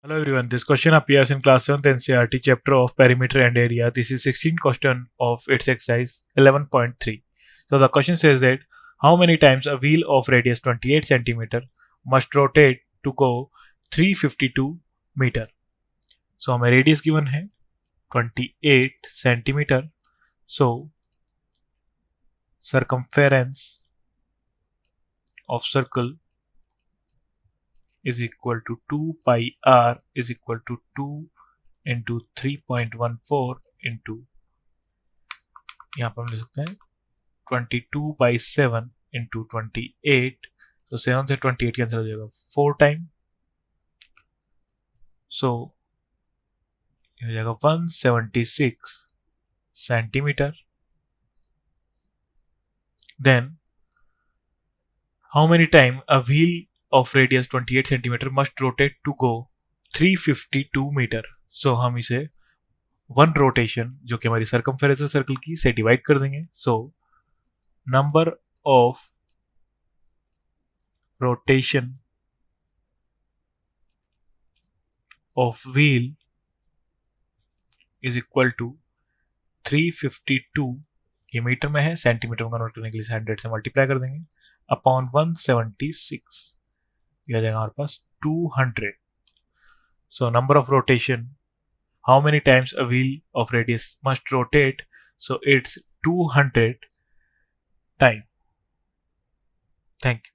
Hello everyone, this question appears in Class 7th NCERT Chapter of Perimeter and Area. This is 16th question of its exercise 11.3. So the question says that how many times a wheel of radius 28 cm must rotate to go 352 meter. So हमें radius given है 28 cm. So circumference of circle is equal to 2 pi r is equal to 2 into 3.14 into यहाँ पर हम लिख सकते हैं 22/7 into 28. तो 7 से 28 कैंसिल हो जाएगा 4 टाइम. सो ये हो जाएगा 176 centimetre. Then how many time a wheel of radius 28 cm must rotate to go 352 metre. So हम इसे वन रोटेशन जो कि हमारी सर्कमफेरेंस सर्कल की से डिवाइड कर देंगे. So number of rotation of wheel is equal to 352. ये मीटर में है, सेंटीमीटर में कन्वर्ट करने के लिए 100 से मल्टीप्लाई कर देंगे अपॉन 176. ये आ जाएगा हमारे पास 200. सो number of rotation, how many times a wheel of radius must rotate? So it's 200 time. Thank you.